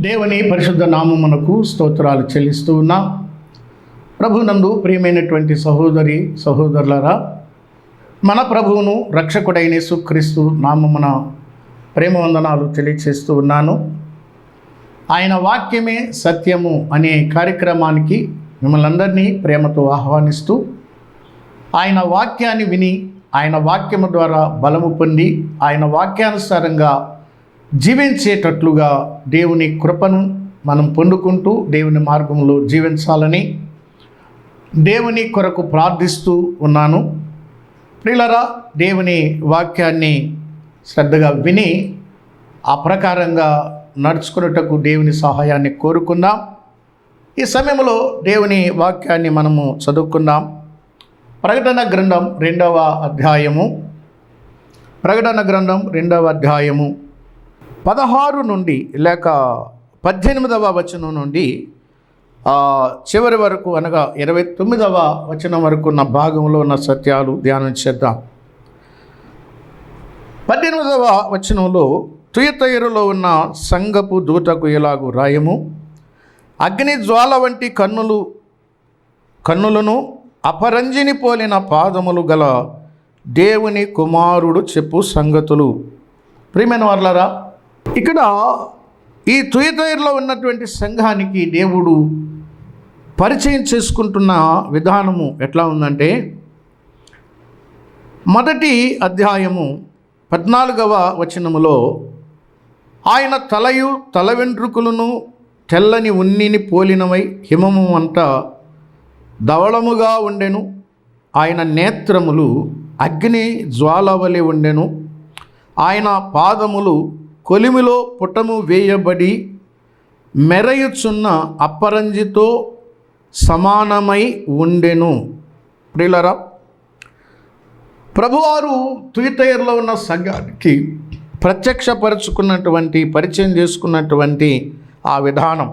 దేవుని పరిశుద్ధ నామమునకు స్తోత్రాలు చెల్లిస్తూ ఉన్నాం. ప్రభునందు ప్రియమైనటువంటి సహోదరి సహోదరులారా, మన ప్రభువును రక్షకుడైన యేసుక్రీస్తు నామమున ప్రేమ వందనాలు తెలియచేస్తూ ఉన్నాను. ఆయన వాక్యమే సత్యము అనే కార్యక్రమానికి మిమ్మల్ని అందరినీ ప్రేమతో ఆహ్వానిస్తూ, ఆయన వాక్యాన్ని విని ఆయన వాక్యము ద్వారా బలము పొంది ఆయన వాక్యానుసారంగా జీవించేటట్లుగా దేవుని కృపను మనం పొందుకుంటూ దేవుని మార్గంలో జీవించాలని దేవుని కొరకు ప్రార్థిస్తూ ఉన్నాను. ప్రియులారా, దేవుని వాక్యాన్ని శ్రద్ధగా విని ఆ ప్రకారంగా నడుచుకున్నటకు దేవుని సహాయాన్ని కోరుకుందాం. ఈ సమయంలో దేవుని వాక్యాన్ని మనము చదువుకుందాం. ప్రకటన గ్రంథం 2వ అధ్యాయము 16 నుండి లేక 18వ వచనం నుండి చివరి వరకు అనగా 29వ వచనం వరకు ఉన్న భాగంలో ఉన్న సత్యాలు ధ్యానం చేద్దాం. 18వ వచనంలో, తుయతైరులో ఉన్న సంఘపు దూతకు ఇలాగు రాయము: అగ్ని జ్వాల వంటి కన్నులను అపరంజిని పోలిన పాదములు గల దేవుని కుమారుడు చెప్పు సంగతులు. ప్రియమైన వారలారా, ఇక్కడ ఈ తుయతైరులో ఉన్నటువంటి సంఘానికి దేవుడు పరిచయం చేసుకుంటున్న విధానము ఎట్లా ఉందంటే, మొదటి అధ్యాయము 14వ వచనములో, ఆయన తలయు తల వెంట్రుకలను తెల్లని ఉన్నిని పోలినవై హిమము అంట ధవళముగా ఉండెను. ఆయన నేత్రములు అగ్ని జ్వాలవలె ఉండెను. ఆయన పాదములు కొలిమిలో పుటము వేయబడి మెరయుచున్న అపరంజితో సమానమై ఉండెను. ప్రియులారా, ప్రభువారు తుయతైరులో ఉన్న సంఘానికి పరిచయం చేసుకున్నటువంటి ఆ విధానం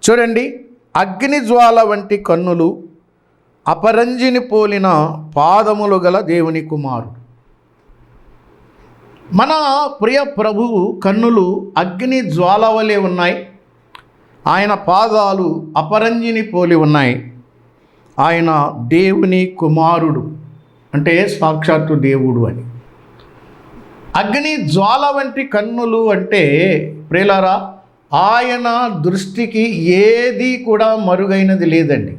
చూడండి. అగ్ని జ్వాల వంటి కన్నులు, అపరంజిని పోలిన పాదములు గల దేవుని కుమారుడు. మన ప్రియ ప్రభువు కన్నులు అగ్ని జ్వాల వలె ఉన్నాయి. ఆయన పాదాలు అపరంజిని పోలి ఉన్నాయి. ఆయన దేవుని కుమారుడు, అంటే సాక్షాత్తు దేవుడు అని. అగ్ని జ్వాల వంటి కన్నులు అంటే ప్రియులారా, ఆయన దృష్టికి ఏది కూడా మరుగైనది లేదండి.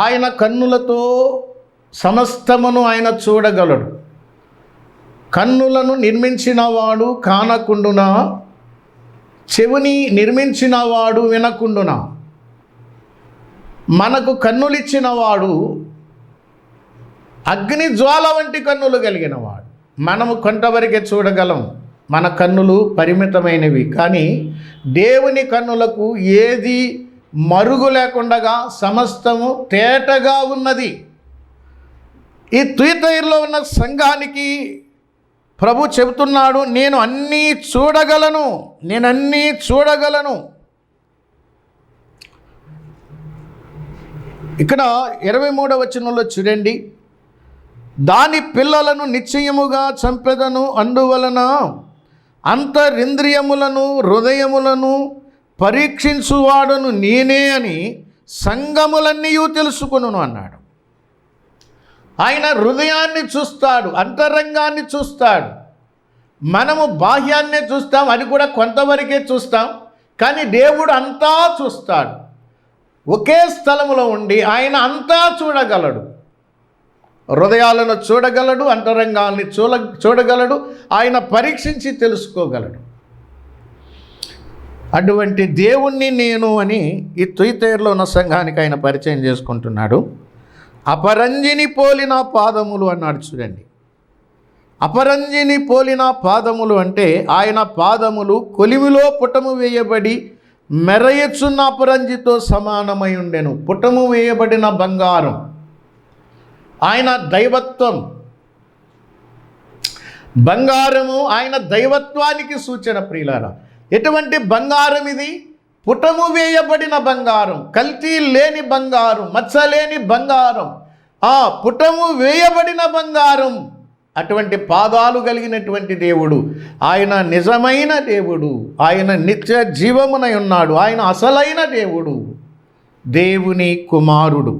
ఆయన కన్నులతో సమస్తమును ఆయన చూడగలడు. కన్నులను నిర్మించినవాడు కానకుండునా, చెవిని నిర్మించినవాడు వినకుండునా. మనకు కన్నులిచ్చినవాడు అగ్ని జ్వాల వంటి కన్నులు కలిగినవాడు. మనము కొంతవరకే చూడగలం, మన కన్నులు పరిమితమైనవి. కానీ దేవుని కన్నులకు ఏది మరుగు లేకుండా సమస్తము తేటగా ఉన్నది. ఈ తుయతైరులో ఉన్న సంఘానికి ప్రభు చెబుతున్నాడు, నేను అన్నీ చూడగలను. ఇక్కడ 23వ వచనంలో చూడండి, దాని పిల్లలను నిశ్చయముగా చంపెదను, అందువలన అంతరింద్రియములను హృదయములను పరీక్షించువాడును నేనే అని సంఘములన్నీ తెలుసుకొనును అన్నాడు. ఆయన హృదయాన్ని చూస్తాడు, అంతరంగాన్ని చూస్తాడు. మనము బాహ్యాన్నే చూస్తాం, అది కూడా కొంతవరకే చూస్తాం. కానీ దేవుడు అంతా చూస్తాడు. ఒకే స్థలములో ఉండి ఆయన అంతా చూడగలడు. హృదయాలను చూడగలడు, అంతరంగాల్ని చూడగలడు. ఆయన పరీక్షించి తెలుసుకోగలడు. అటువంటి దేవుణ్ణి నేను అని ఈ తుయతైరులో ఉన్న సంఘానికి ఆయన పరిచయం చేసుకుంటున్నాడు. అపరంజిని పోలిన పాదములు అన్నాడు. చూడండి, అపరంజిని పోలిన పాదములు అంటే ఆయన పాదములు కొలిమిలో పుటము వేయబడి మెరయచున్న అపరంజితో సమానమై ఉండెను. పుటము వేయబడిన బంగారం ఆయన దైవత్వం. బంగారము ఆయన దైవత్వానికి సూచన. ప్రియులారా, ఎటువంటి బంగారం ఇది? పుటము వేయబడిన బంగారం, కల్తీ లేని బంగారం, మచ్చలేని బంగారం. ఆ పుటము వేయబడిన బంగారం అటువంటి పాదాలు కలిగినటువంటి దేవుడు, ఆయన నిజమైన దేవుడు, ఆయన నిత్య జీవమునై ఉన్నాడు, ఆయన అసలైన దేవుడు, దేవుని కుమారుడు.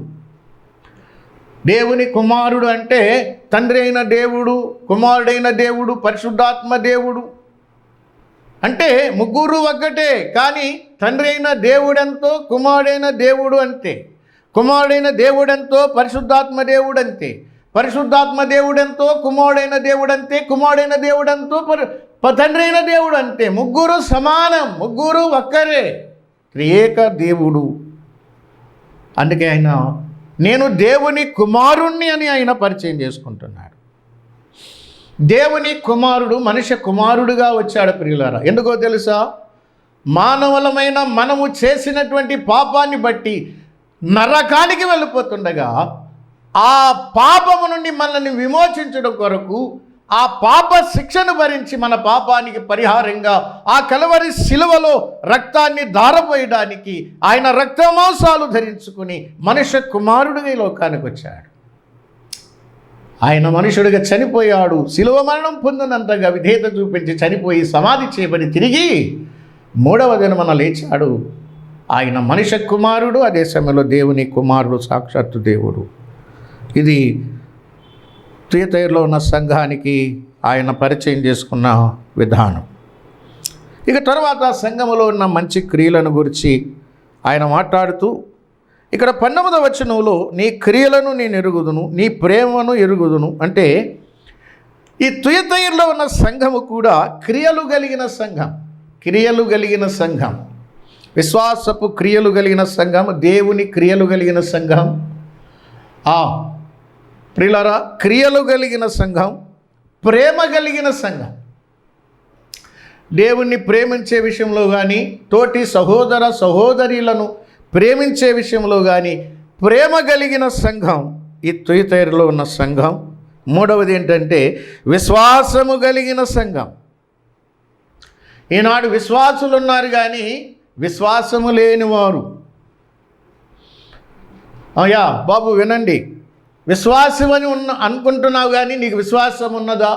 దేవుని కుమారుడు అంటే తండ్రి అయిన దేవుడు, కుమారుడైన దేవుడు, పరిశుద్ధాత్మ దేవుడు. అంటే ముగ్గురు ఒక్కటే, కానీ తండ్రి అయిన దేవుడెంతో కుమారుడైన దేవుడు అంతే. కుమారుడైన దేవుడెంతో పరిశుద్ధాత్మ దేవుడు అంతే. పరిశుద్ధాత్మ దేవుడెంతో కుమారుడైన దేవుడంతే. కుమారుడైన దేవుడంతో తండ్రి అయిన దేవుడు అంతే. ముగ్గురు సమానం, ముగ్గురు ఒక్కరే, త్రియేక దేవుడు. అందుకే ఆయన నేను దేవుని కుమారుణ్ణి అని ఆయన పరిచయం చేసుకుంటున్నాడు. దేవుని కుమారుడు మనుష్య కుమారుడుగా వచ్చాడు ప్రియులారా. ఎందుకో తెలుసా? మానవులమైన మనము చేసినటువంటి పాపాన్ని బట్టి నరకానికి వెళ్ళిపోతుండగా ఆ పాపము నుండి మనల్ని విమోచించడం కొరకు ఆ పాప శిక్షను భరించి మన పాపానికి పరిహారంగా ఆ కలవరి శిలువలో రక్తాన్ని ధారపోయడానికి ఆయన రక్తమాంసాలు ధరించుకుని మనుష్య కుమారుడిగా ఈ లోకానికి వచ్చాడు. ఆయన మనుషుడిగా చనిపోయాడు. శిలువ మరణం పొందినంతగా విధేయత చూపించి చనిపోయి సమాధి చేయబడి తిరిగి మూడవ దినమున లేచాడు. ఆయన మనుష్య కుమారుడు, అదే సమయంలో దేవుని కుమారుడు, సాక్షాత్తు దేవుడు. ఇది థియేటర్లో ఉన్న సంఘానికి ఆయన పరిచయం చేసుకున్న విధానం. ఇక తర్వాత సంఘములో ఉన్న మంచి క్రియలను గురించి ఆయన మాట్లాడుతూ ఇక్కడ 19వ వచనంలో నీ క్రియలను నేను ఎరుగుదును, నీ ప్రేమను ఎరుగుదును అంటే ఈ థియేటర్లో ఉన్న సంఘము కూడా క్రియలు కలిగిన సంఘం. క్రియలు కలిగిన సంఘం, విశ్వాసపు క్రియలు కలిగిన సంఘం, దేవుని క్రియలు కలిగిన సంఘం. ప్రియులారా, క్రియలు కలిగిన సంఘం, ప్రేమ కలిగిన సంఘం. దేవుణ్ణి ప్రేమించే విషయంలో కానీ, తోటి సహోదర సహోదరులను ప్రేమించే విషయంలో కానీ ప్రేమ కలిగిన సంఘం ఈ థియేటర్లో ఉన్న సంఘం. మూడవది ఏంటంటే విశ్వాసము కలిగిన సంఘం. ఈనాడు విశ్వాసులు ఉన్నారు కానీ విశ్వాసము లేనివారు. అయ్యా బాబు వినండి, విశ్వాసమని అనుకుంటున్నావు కానీ నీకు విశ్వాసం ఉన్నదా?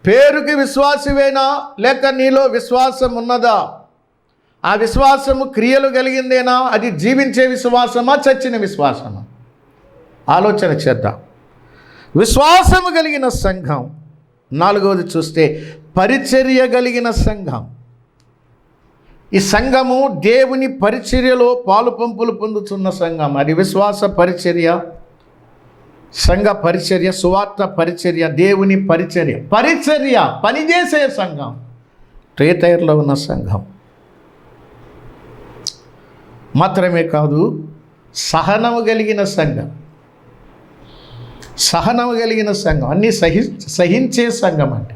పేరుకి విశ్వాసమేనా లేక నీలో విశ్వాసం ఉన్నదా? ఆ విశ్వాసము క్రియలు కలిగిందేనా? అది జీవించే విశ్వాసమా, చచ్చిన విశ్వాసమా? ఆలోచన చేద్దాం. విశ్వాసము కలిగిన సంఘం. నాలుగవది చూస్తే పరిచర్య కలిగిన సంఘం. ఈ సంఘము దేవుని పరిచర్యలో పాలు పంపులు పొందుతున్న సంఘం. అది విశ్వాస పరిచర్య, సంఘ పరిచర్య, సువార్త పరిచర్య, దేవుని పరిచర్య. పరిచర్య పనిచేసే సంఘం థియేటర్లో ఉన్న సంఘం. మాత్రమే కాదు, సహనము కలిగిన సంఘం. సహనము కలిగిన సంఘం అన్నీ సహించే సంఘం. అంటే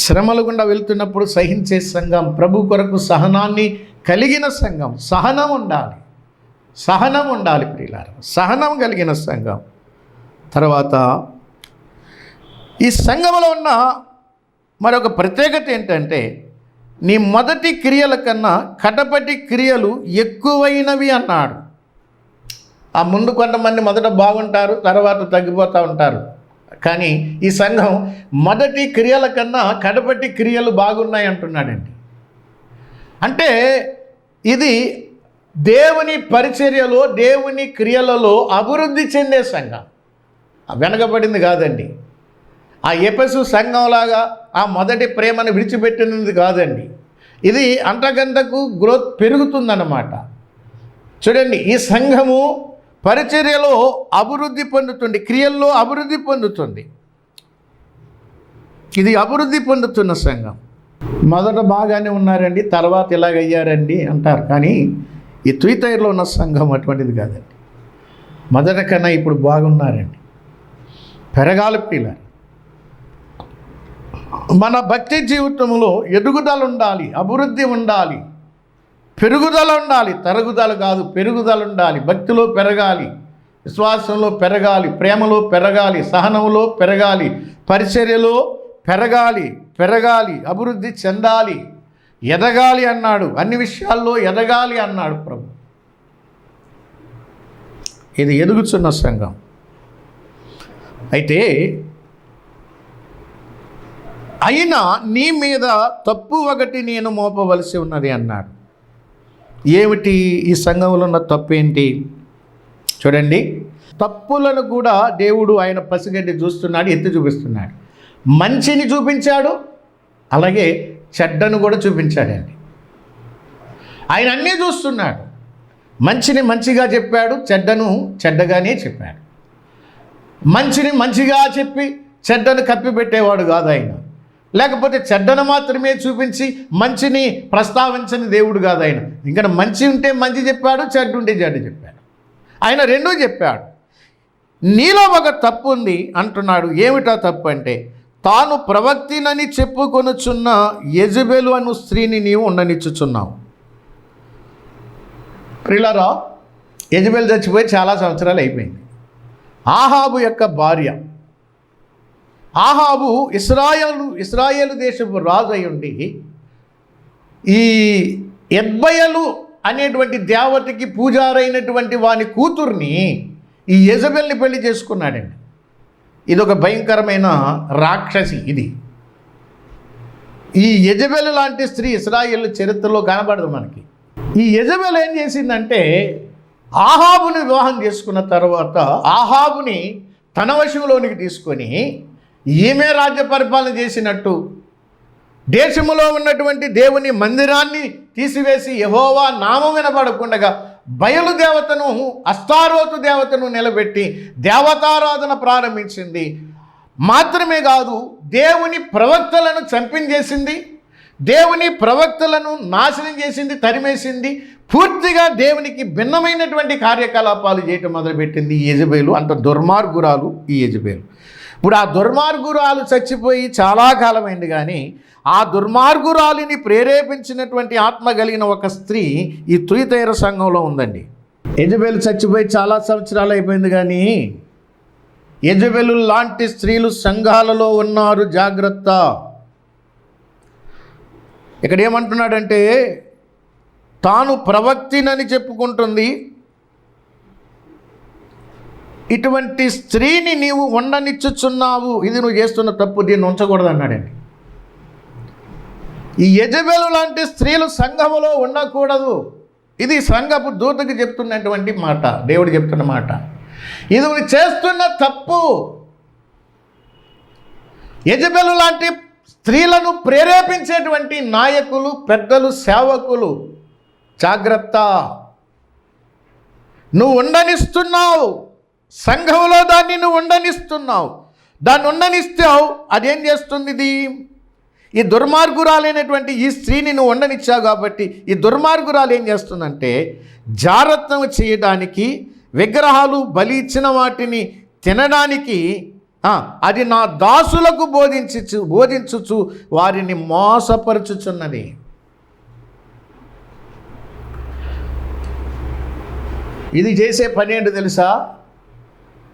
శ్రమలు గుండా వెళ్తున్నప్పుడు సహించే సంఘం, ప్రభు కొరకు సహనాన్ని కలిగిన సంఘం. సహనం ఉండాలి, సహనం ఉండాలి ప్రియులారా, సహనం కలిగిన సంఘం. తర్వాత ఈ సంఘంలో ఉన్న మరొక ప్రత్యేకత ఏంటంటే నీ మొదటి క్రియల కన్నా కడపటి క్రియలు ఎక్కువైనవి అన్నాడు. ఆ ముందు కొంతమంది మొదట బాగుంటారు, తర్వాత తగ్గిపోతూ ఉంటారు. కానీ ఈ సంఘం మొదటి క్రియల కన్నా కడపటి క్రియలు బాగున్నాయి అంటున్నాడండి. అంటే ఇది దేవుని పరిచర్యలో, దేవుని క్రియలలో అభివృద్ధి చెందే సంఘం, వెనకబడింది కాదండి. ఆ ఎఫెసు సంఘంలాగా ఆ మొదటి ప్రేమను విడిచిపెట్టినది కాదండి. ఇది అంతకంతకు గ్రోత్ పెరుగుతుందన్నమాట. చూడండి, ఈ సంఘము పరిచర్యలో అభివృద్ధి పొందుతుంది, క్రియల్లో అభివృద్ధి పొందుతుంది. ఇది అభివృద్ధి పొందుతున్న సంఘం. మొదట బాగానే ఉన్నారండి, తర్వాత ఇలాగయ్యారండి అంటారు. కానీ ఈ థియేటర్లో ఉన్న సంఘం అటువంటిది కాదండి. మొదట కన్నా ఇప్పుడు బాగున్నారండి. పెరగాలి పిల్లలు. మన భక్తి జీవితంలో ఎదుగుదల ఉండాలి, అభివృద్ధి ఉండాలి, పెరుగుదల ఉండాలి. తరుగుదల కాదు, పెరుగుదల ఉండాలి. భక్తిలో పెరగాలి, విశ్వాసంలో పెరగాలి, ప్రేమలో పెరగాలి, సహనంలో పెరగాలి, పరిచర్యలో పెరగాలి, అభివృద్ధి చెందాలి, ఎదగాలి అన్నాడు. అన్ని విషయాల్లో ఎదగాలి అన్నాడు ప్రభు. ఇది ఎదుగుతున్న సంఘం. అయితే అయినా నీ మీద తప్పు ఒకటి నేను మోపవలసి ఉన్నది అన్నాడు. ఏమిటి ఈ సంఘంలో ఉన్న తప్పు ఏంటి? చూడండి, తప్పులను కూడా దేవుడు ఆయన పసిగట్టి చూస్తున్నాడు, ఎత్తి చూపిస్తున్నాడు. మంచిని చూపించాడు, అలాగే చెడ్డను కూడా చూపించాడండి. ఆయన అన్నీ చూస్తున్నాడు. మంచిని మంచిగా చెప్పాడు, చెడ్డను చెడ్డగానే చెప్పాడు. మంచిని మంచిగా చెప్పి చెడ్డను కప్పిపెట్టేవాడు కాదు ఆయన. లేకపోతే చెడ్డను మాత్రమే చూపించి మంచిని ప్రస్తావించని దేవుడు కాదు ఆయన. ఇంకా మంచి ఉంటే మంచి చెప్పాడు, చెడ్డ ఉంటే చెడ్డ చెప్పాడు. ఆయన రెండూ చెప్పాడు. నీలో ఒక తప్పు ఉంది అంటున్నాడు. ఏమిటా తప్పు అంటే, తాను ప్రవక్తినని చెప్పుకొనుచున్న యెజబెలు అను స్త్రీని నీవు ఉండనిచ్చుచున్నావు. ప్రియులారా, యెజబెలు చచ్చిపోయి చాలా సంవత్సరాలు అయిపోయింది. ఆహాబు యొక్క భార్య. ఆహాబు ఇశ్రాయేలు దేశపు రాజు అయి ఉండి ఈ యెజ్బయలు అనేటువంటి దేవతకి పూజారైనటువంటి వాని కూతుర్ని ఈ యెజబెల్ని పెళ్లి చేసుకున్నాడండి. ఇదొక భయంకరమైన రాక్షసి. ఇది ఈ యెజబెలు లాంటి స్త్రీ ఇశ్రాయేలు చరిత్రలో కనబడదు మనకి. ఈ యెజబెలు ఏం చేసిందంటే, ఆహాబుని వివాహం చేసుకున్న తర్వాత ఆహాబుని తన వశంలోనికి తీసుకొని ఈమె రాజ్య పరిపాలన చేసినట్టు దేశములో ఉన్నటువంటి దేవుని మందిరాన్ని తీసివేసి యెహోవా నామం వినబడకుండా బయలు దేవతను, అస్తారోతు దేవతను నిలబెట్టి దేవతారాధన ప్రారంభించింది. మాత్రమే కాదు, దేవుని ప్రవక్తలను చంపించేసింది, దేవుని ప్రవక్తలను నాశనం చేసింది, తరిమేసింది. పూర్తిగా దేవునికి భిన్నమైనటువంటి కార్యకలాపాలు చేయటం మొదలుపెట్టింది ఈ యెజబెలు. అంత దుర్మార్గురాలు ఈ యెజబెలు. ఇప్పుడు ఆ దుర్మార్గురాలు చచ్చిపోయి చాలా కాలమైంది, కానీ ఆ దుర్మార్గురాలిని ప్రేరేపించినటువంటి ఆత్మ కలిగిన ఒక స్త్రీ ఈ తుయతైర సంఘంలో ఉందండి. యెజబెలు చచ్చిపోయి చాలా సంవత్సరాలు అయిపోయింది, కానీ యెజబెలు లాంటి స్త్రీలు సంఘాలలో ఉన్నారు. జాగ్రత్త. ఇక్కడ ఏమంటున్నాడంటే, తాను ప్రవక్తినని చెప్పుకుంటుంది, ఇటువంటి స్త్రీని నీవు ఉండనిచ్చుచున్నావు, ఇది నువ్వు చేస్తున్న తప్పు, దీన్ని ఉంచకూడదు అన్నాడండి. ఈ యెజబెలు లాంటి స్త్రీలు సంఘములో ఉండకూడదు. ఇది సంఘపు దూతకి చెప్తున్నటువంటి మాట, దేవుడు చెప్తున్న మాట. ఇది నువ్వు చేస్తున్న తప్పు. యెజబెలు లాంటి స్త్రీలను ప్రేరేపించేటువంటి నాయకులు, పెద్దలు, సేవకులు, జాగ్రత్త. నువ్వు ఉండనిస్తున్నావు సంఘంలో, దాన్ని నువ్వు ఉండనిస్తున్నావు. దాన్ని ఉండనిస్తావు, అదేం చేస్తుంది? ఇది ఈ దుర్మార్గురాలైనటువంటి ఈ స్త్రీని నువ్వు ఉండనిచ్చావు కాబట్టి ఈ దుర్మార్గురాలు ఏం చేస్తుందంటే, జారత్వం చేయడానికి, విగ్రహాలు బలి ఇచ్చిన వాటిని తినడానికి, అది నా దాసులకు బోధించుచు వారిని మోసపరుచుచున్నది. ఇది చేసే పని ఏంటో తెలుసా?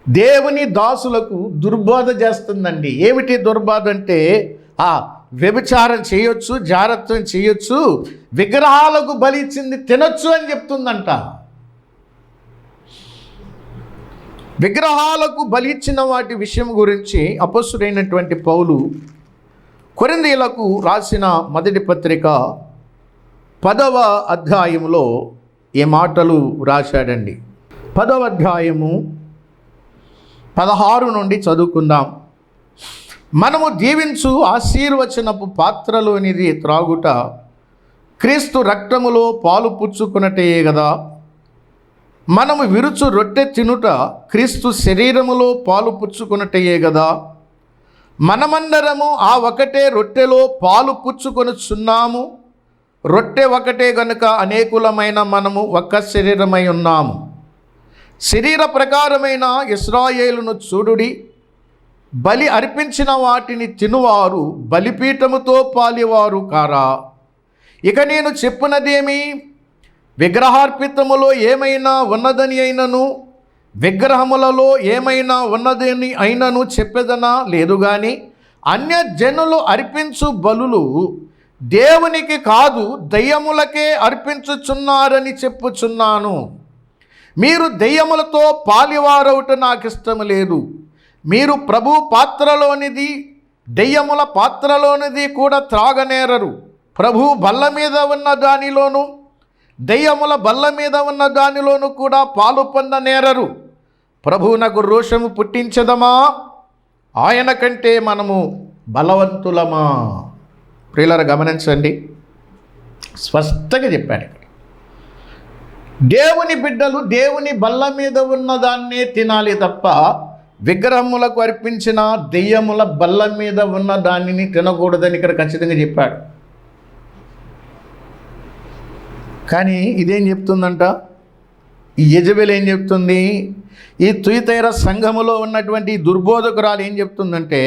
దేవుని దాసులకు దుర్బోధ చేస్తుందండి. ఏమిటి దుర్బోధ అంటే, వ్యభిచారం చేయొచ్చు, జారత్వం చేయొచ్చు, విగ్రహాలకు బలి ఇచ్చింది తినొచ్చు అని చెప్తుందంట. విగ్రహాలకు బలి ఇచ్చిన వాటి విషయం గురించి అపొస్తలుడైనటువంటి పౌలు కొరింథీయులకు రాసిన మొదటి పత్రిక 10వ అధ్యాయంలో ఈ మాటలు రాశాడండి. 10వ అధ్యాయము 16 నుండి చదువుకుందాం. మనము దీవించు ఆశీర్వచనపు పాత్రలోనిది త్రాగుట క్రీస్తు రక్తములో పాలు పుచ్చుకున్నట్టయే కదా. మనము విరుచు రొట్టె తినుట క్రీస్తు శరీరములో పాలు పుచ్చుకున్నట్టయే కదా. మనమందరము ఆ ఒకటే రొట్టెలో పాలు పుచ్చుకొనుచున్నాము. రొట్టె ఒకటే గనుక అనేకులమైన మనము ఒక్క శరీరమై ఉన్నాము. శరీర ప్రకారమైన ఇశ్రాయేలును చూడుడి. బలి అర్పించిన వాటిని తినువారు బలిపీఠముతో పాలివారు కారా? ఇక నేను చెప్పునదేమి? విగ్రహార్పితములో ఏమైనా ఉన్నదని అయినను, విగ్రహములలో ఏమైనా ఉన్నదని అయినను చెప్పేదనా? లేదు గాని అన్యజనులు అర్పించు బలులు దేవునికి కాదు, దెయ్యములకే అర్పించుచున్నారని చెప్పుచున్నాను. మీరు దెయ్యములతో పాలివారవుట నాకు ఇష్టము లేదు. మీరు ప్రభు పాత్రలోనిది దెయ్యముల పాత్రలోనిది కూడా త్రాగనేరరు. ప్రభు బల్ల మీద ఉన్న దానిలోను దెయ్యముల బల్ల మీద ఉన్న దానిలోను కూడా పాలు పొందనేరరు. ప్రభువునకు రోషము పుట్టించదమా? ఆయన కంటే మనము బలవంతులమా? ప్రియులారా గమనించండి, స్పష్టంగా చెప్పాడు. దేవుని బిడ్డలు దేవుని బల్ల మీద ఉన్న దాన్నే తినాలి తప్ప విగ్రహములకు అర్పించిన దెయ్యముల బల్ల మీద ఉన్న దానిని తినకూడదని ఇక్కడ ఖచ్చితంగా చెప్పాడు. కానీ ఇదేం చెప్తుందంట? ఈ యెజబెల్ ఏం చెప్తుంది? ఈ తుయతైర సంఘములో ఉన్నటువంటి దుర్బోధకురాలు ఏం చెప్తుందంటే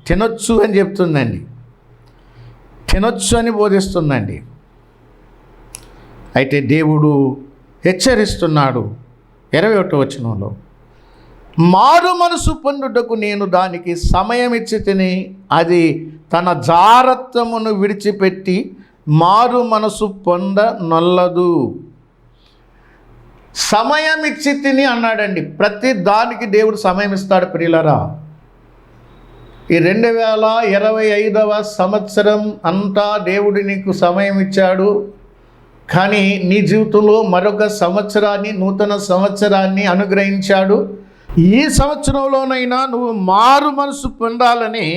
తినొచ్చు అని చెప్తుందండి, తినొచ్చు అని బోధిస్తుందండి. అయితే దేవుడు హెచ్చరిస్తున్నాడు 21వ వచనంలో, మారు మనసు పొందుటకు నేను దానికి సమయం ఇచ్చి తిని అది తన జారత్వమును విడిచిపెట్టి మారు మనసు పొందనొల్లదు. సమయం ఇచ్చి తిని అన్నాడండి. ప్రతి దానికి దేవుడు సమయం ఇస్తాడు ప్రియులారా. ఈ 2025వ సంవత్సరం అంతా దేవుడు నీకు సమయం ఇచ్చాడు. కానీ నీ జీవితంలో మరొక సంవత్సరాన్ని, నూతన సంవత్సరాన్ని అనుగ్రహించాడు. ఈ సంవత్సరంలోనైనా నువ్వు మారు మనసు పొందాలని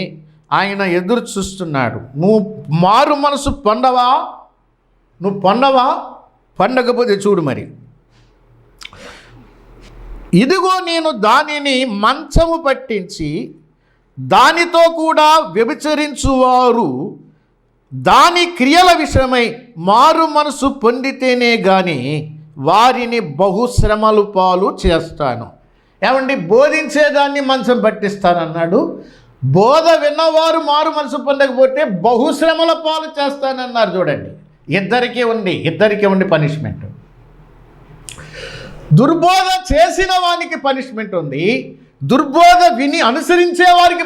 ఆయన ఎదురు చూస్తున్నాడు. నువ్వు మారు మనసు పొందవా? నువ్వు పొందవా? పొందకపోతే చూడు మరి, ఇదిగో నేను దానిని మంచము పట్టించి దానితో కూడా వ్యభిచరించువారు దాని క్రియల విషయమై మారు మనసు పొందితేనే కానీ వారిని బహుశ్రమలు పాలు చేస్తాను. ఏమండి, బోధించేదాన్ని మంచం పట్టిస్తానన్నాడు. బోధ విన్నవారు మారు మనసు పొందకపోతే బహుశ్రమల పాలు చేస్తానన్నారు. చూడండి, ఇద్దరికీ ఉంది పనిష్మెంట్. దుర్బోధ చేసిన వానికి పనిష్మెంట్ ఉంది, దుర్బోధ విని అనుసరించే వారికి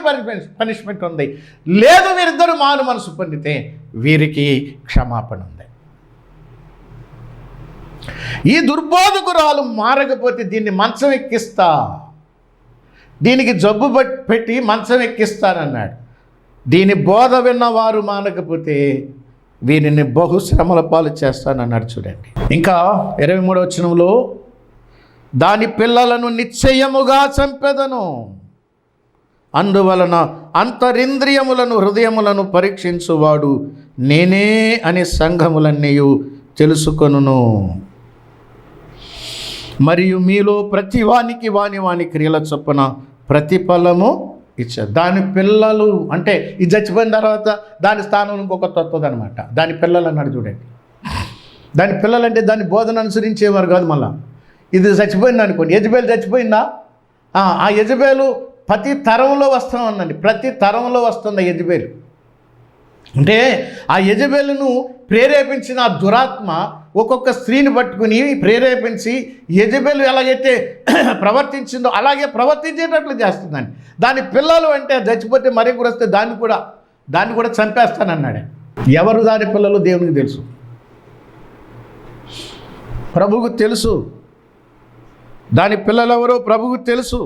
పనిష్మెంట్ ఉంది. లేదు, వీరిద్దరు మారు మనసు పొందితే వీరికి క్షమాపణ ఉంది. ఈ దుర్బోధకురాలు మారకపోతే దీన్ని మంచం ఎక్కిస్తా, దీనికి జబ్బు పెట్టి మంచం ఎక్కిస్తానన్నాడు. దీని బోధ విన్నవారు మానకపోతే వీరిని బహుశ్రమల పాలు చేస్తానన్నాడు. చూడండి, ఇంకా 23వ వచనంలో, దాని పిల్లలను నిశ్చయముగా చంపెదను, అందువలన అంతరింద్రియములను హృదయములను పరీక్షించువాడు నేనే అని సంఘములన్నీ తెలుసుకొనును. మరియు మీలో ప్రతి వానికి వాని క్రియల చొప్పున ప్రతిఫలము ఇచ్చారు. దాని పిల్లలు అంటే ఇది చచ్చిపోయిన తర్వాత దాని స్థానంలో ఇంకొక తత్వది అనమాట. దాని పిల్లలు అన్నాడు. చూడండి, దాని పిల్లలు అంటే దాని బోధన అనుసరించేవారు కాదు. మళ్ళా ఇది చచ్చిపోయింది అనుకోండి, యెజబెల్ చచ్చిపోయిందా? ఆ యెజబెలు ప్రతి తరంలో వస్తూ ఉందండి, ప్రతి తరంలో వస్తుంది ఆ యెజబెలు. అంటే ఆ యెజబెలును ప్రేరేపించిన ఆ దురాత్మ ఒక్కొక్క స్త్రీని పట్టుకుని ప్రేరేపించి యెజబెలు ఎలాగైతే ప్రవర్తించిందో అలాగే ప్రవర్తించేటట్లు చేస్తుందండి. దాని పిల్లలు అంటే చచ్చిపోతే మరీ వస్తే దాన్ని కూడా చంపేస్తానన్నాడు. ఎవరు దాని పిల్లలు దేవునికి తెలుసు, ప్రభువుకు తెలుసు. దాని పిల్లలెవరో ప్రభువుకు తెలుసు.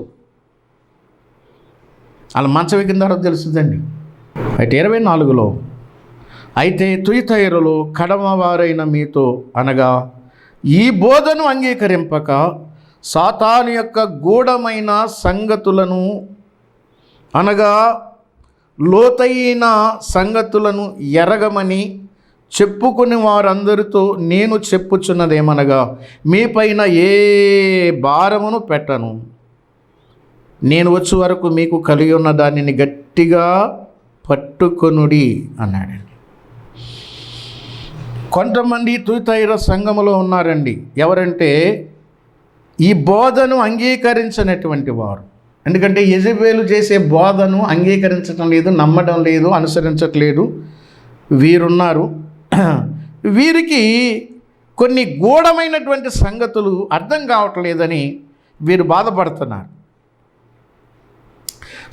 వాళ్ళ మంచం ఎక్కిన తర్వాత తెలుస్తుందండి. అయితే 24లో, అయితే తుయతైరులో కడమవారైన మీతో అనగా ఈ బోధను అంగీకరింపక సాతాను యొక్క గూఢమైన సంగతులను అనగా లోతైన సంగతులను ఎరగమని చెప్పుకుని వారందరితో నేను చెప్పుచున్నదేమనగా మీపైన ఏ భారమును పెట్టను, నేను వచ్చే వరకు మీకు కలిగి ఉన్న దానిని గట్టిగా పట్టుకొనుడి అన్నాడండి. కొంతమంది తుయతైర సంఘములో ఉన్నారండి. ఎవరంటే ఈ బోధను అంగీకరించినటువంటి వారు. ఎందుకంటే యెజబెలు చేసే బోధను అంగీకరించడం లేదు, నమ్మడం లేదు, అనుసరించట్లేదు వీరున్నారు. వీరికి కొన్ని గూఢమైనటువంటి సంగతులు అర్థం కావట్లేదని వీరు బాధపడుతున్నారు.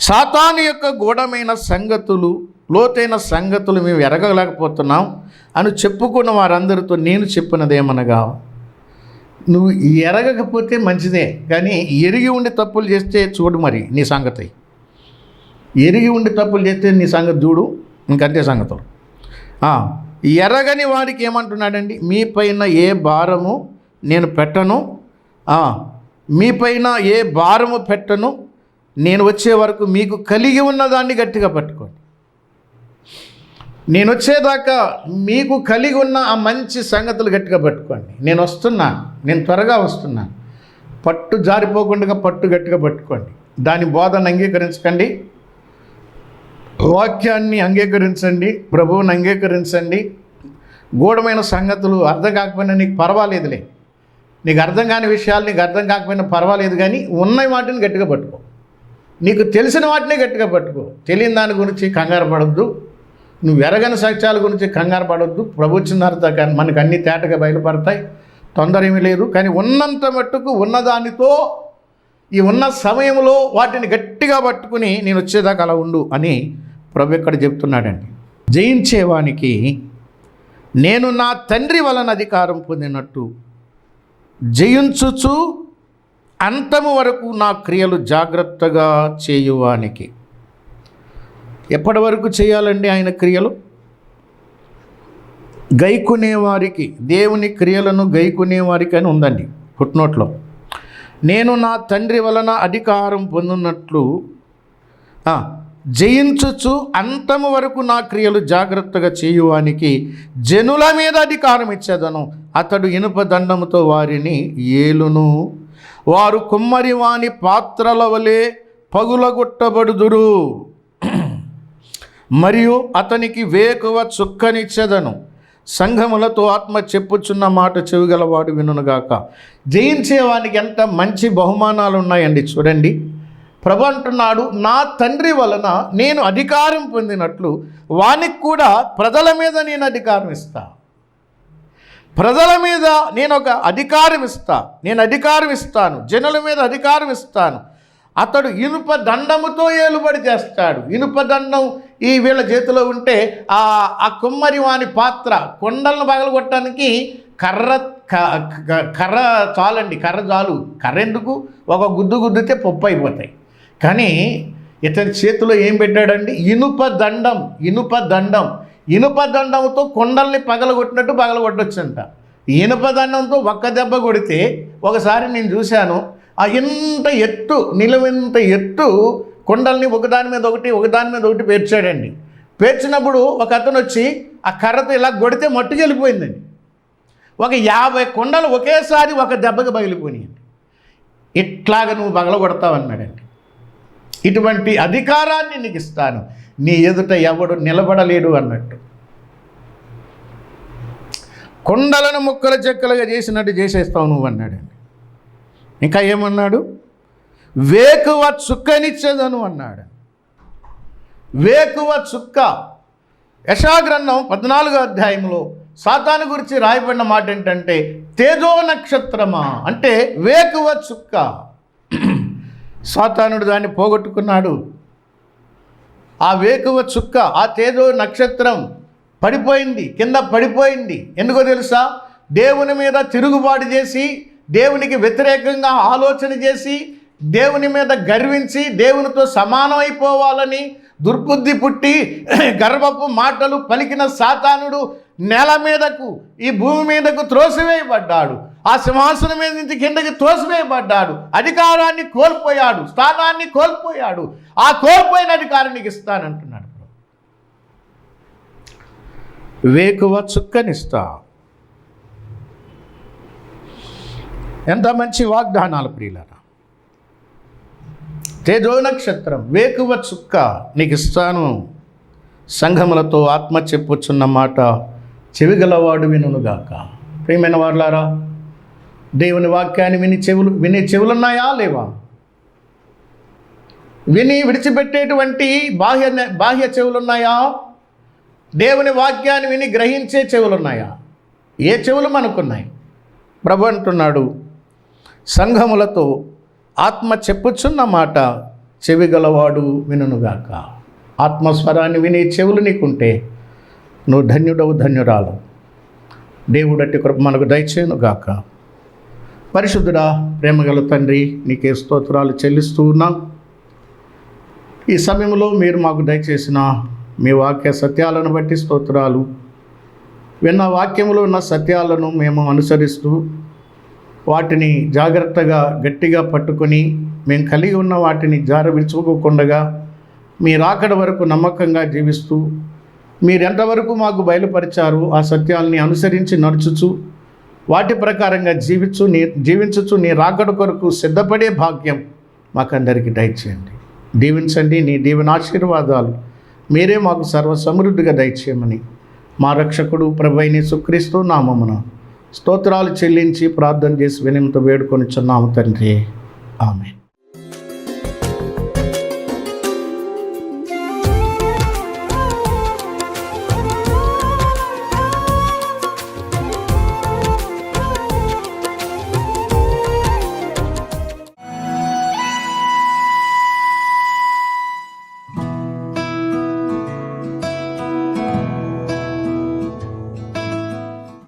సాతాను యొక్క గూఢమైన సంగతులు, లోతైన సంగతులు మేము ఎరగలేకపోతున్నాం అని చెప్పుకున్న వారందరితో నేను చెప్పినదేమనగా, నువ్వు ఎరగకపోతే మంచిదే, కానీ ఎరిగి ఉండి తప్పులు చేస్తే చూడు మరి నీ సంగతి. ఎరిగి ఉండి తప్పులు చేస్తే నీ సంగతి చూడు, ఇంకంతే సంగతులు. ఎరగని వారికి ఏమంటున్నాడండి? మీ పైన ఏ భారము నేను పెట్టను, మీపైన ఏ భారము పెట్టను, నేను వచ్చే వరకు మీకు కలిగి ఉన్నదాన్ని గట్టిగా పట్టుకోండి. నేను వచ్చేదాకా మీకు కలిగి ఉన్న ఆ మంచి సంగతులు గట్టిగా పట్టుకోండి. నేను వస్తున్నాను, నేను త్వరగా వస్తున్నాను. పట్టు జారిపోకుండా పట్టు గట్టిగా పట్టుకోండి. దాని బోధన అంగీకరించకండి, వాక్యాన్ని అంగీకరించండి, ప్రభువుని అంగీకరించండి. గూఢమైన సంగతులు అర్థం కాకపోయినా నీకు పర్వాలేదులే, నీకు అర్థం కాని విషయాలు నీకు అర్థం కాకపోయినా పర్వాలేదు, కానీ ఉన్న వాటిని గట్టిగా పట్టుకో. నీకు తెలిసిన వాటినే గట్టిగా పట్టుకో. తెలియని దాని గురించి కంగారు పడొద్దు, నువ్వు ఎరగని సత్యాల గురించి కంగారు పడొద్దు. ప్రభు వచ్చిన తర్వాత మనకు అన్నీ తేటగా బయలుపడతాయి, తొందర ఏమీ లేదు. కానీ ఉన్నంత మట్టుకు ఉన్నదానితో ఈ ఉన్న సమయంలో వాటిని గట్టిగా పట్టుకుని నేను వచ్చేదాకా అలా ఉండు అని ప్రభు ఇక్కడ చెప్తున్నాడండి. జయించేవానికి నేను నా తండ్రి వలన అధికారం పొందినట్టు జయించుచు అంతము వరకు నా క్రియలు జాగ్రత్తగా చేయువానికి. ఎప్పటి వరకు చేయాలండి ఆయన క్రియలు? గైకునేవారికి, దేవుని క్రియలను గైకునేవారికి అని ఉందండి ఫుట్నోట్లో. నేను నా తండ్రి వలన అధికారం పొందినట్లు జయించుచు అంతము వరకు నా క్రియలు జాగ్రత్తగా చేయువానికి జనుల మీద అధికారం ఇచ్చేదను. అతడు ఇనుప దండముతో వారిని ఏలును, వారు కుమ్మరి వాని పాత్రల వలె పగులగొట్టబడుదురు. మరియు అతనికి వేకువ చుక్కనిచ్చేదను. సంఘములతో ఆత్మ చెప్పుచున్న మాట చెవిగలవాడు వినుగాక. జయించేవానికి ఎంత మంచి బహుమానాలు ఉన్నాయండి చూడండి. ప్రభు అంటున్నాడు, నా తండ్రి వలన నేను అధికారం పొందినట్లు వానికి కూడా ప్రజల మీద నేను అధికారం ఇస్తా. ప్రజల మీద నేను ఒక అధికారం ఇస్తా, నేను అధికారం ఇస్తాను, జనుల మీద అధికారం ఇస్తాను. అతడు ఇనుప దండముతో ఏలుబడి చేస్తాడు. ఇనుప దండం ఈ వీళ్ళ చేతిలో ఉంటే ఆ కుమ్మరి వాని పాత్ర, కొండలను పగలగొట్టడానికి కర్ర చాలండి, కర్ర చాలు. కర్ర ఎందుకు? ఒక గుద్దు గుద్దితే పప్పు అయిపోతాయి. కానీ ఇతని చేతిలో ఏం పెట్టాడండి? ఇనుప దండం. ఇనుప దండం, ఇనుప దండంతో కొండల్ని పగలగొట్టినట్టు పగలగొట్టొచ్చంట. ఇనుప దండంతో ఒక్క దెబ్బ కొడితే ఒకసారి నేను చూశాను, ఇంత ఎత్తు, నిలువెంత ఎత్తు కొండల్ని ఒకదాని మీద ఒకటి పేర్చాడండి. పేర్చినప్పుడు ఒక అతను వచ్చి ఆ కర్రతో ఇలా కొడితే మట్టుకు వెళ్ళిపోయిందండి. ఒక 50 కొండలు ఒకేసారి ఒక దెబ్బకి పగిలిపోయినాయండి. ఇట్లాగ నువ్వు పగలగొడతావన్నాడండి. ఇటువంటి అధికారాన్ని నీకు ఇస్తాను, నీ ఎదుట ఎవడు నిలబడలేడు అన్నట్టు. కొండలను ముక్కల చెక్కలుగా చేసినట్టు చేసేస్తావు నువ్వు అన్నాడండి. ఇంకా ఏమన్నాడు? వేకువ చుక్కనిచ్చేదను అన్నాడు. వేకువ చుక్క. యెషయా గ్రంథం 14వ అధ్యాయంలో సాతాను గురించి రాయబడిన మాట ఏంటంటే తేజో నక్షత్రమా, అంటే వేకువ చుక్క. సాతానుడు దాన్ని పోగొట్టుకున్నాడు. ఆ వేకువ చుక్క, ఆ తేజో నక్షత్రం పడిపోయింది, కింద పడిపోయింది. ఎందుకో తెలుసా? దేవుని మీద తిరుగుబాటు చేసి, దేవునికి వ్యతిరేకంగా ఆలోచన చేసి, దేవుని మీద గర్వించి, దేవునితో సమానమైపోవాలని దుర్బుద్ధి పుట్టి గర్వపు మాటలు పలికిన సాతానుడు నేల మీదకు, ఈ భూమి మీదకు త్రోసివేయబడ్డాడు. ఆ సింహాసనం మీద నుంచి కిందకి త్రోసివేయబడ్డాడు. అధికారాన్ని కోల్పోయాడు, స్థానాన్ని కోల్పోయాడు. ఆ కోల్పోయిన అధికారానికి ఇస్తానంటున్నాడు. వేకువ చుక్కనిస్తా. ఎంత మంచి వాగ్దానాలు ప్రియులారా. తేజో నక్షత్రం, వేకువ చుక్క నీకు ఇస్తాను. సంఘములతో ఆత్మ చెప్పుచున్న మాట చెవిగలవాడు వినుగాక. ప్రియమైన వారులారా, దేవుని వాక్యాన్ని వినే చెవులున్నాయా లేవా? విని విడిచిపెట్టేటువంటి బాహ్య చెవులున్నాయా? దేవుని వాక్యాన్ని విని గ్రహించే చెవులున్నాయా? ఏ చెవులు మనకున్నాయి? ప్రభు అంటున్నాడు, సంఘములతో ఆత్మ చెప్పుచున్న మాట చెవిగలవాడు వినుగాక. ఆత్మస్వరాన్ని వినే చెవులు నీకుంటే నువ్వు ధన్యుడవు, ధన్యురాలు. దేవుడట్టి కృప మనకు దయచేయునుగాక. పరిశుద్ధుడా, ప్రేమగల తండ్రి, నీకే స్తోత్రాలు చెల్లిస్తూ ఉన్నాం. ఈ సమయంలో మీరు మాకు దయచేసిన మీ వాక్య సత్యాలను బట్టి స్తోత్రాలు. విన్న వాక్యంలో ఉన్న సత్యాలను మేము అనుసరిస్తూ వాటిని జాగ్రత్తగా గట్టిగా పట్టుకొని మేము కలిగి ఉన్న వాటిని విడుచుకోకుండా మీ రాకడ వరకు నమ్మకంగా జీవిస్తూ మీరు ఎంతవరకు మాకు బయలుపరిచారు ఆ సత్యాల్ని అనుసరించి నడుచుచు వాటి ప్రకారంగా జీవించుచు నీ రాకడ కొరకు సిద్ధపడే భాగ్యం మాకందరికీ దయచేయండి. దీవించండి. నీ దీవెనాశీర్వాదాలు మీరే మాకు సర్వ సమృద్ధిగా దయచేయమని మా రక్షకుడు ప్రభువైన యేసుక్రీస్తు నామమున స్తోత్రాలు చెల్లించి ప్రార్థన చేసి వినయంతో వేడుకొనిచున్నాము తండ్రి. ఆమేన్.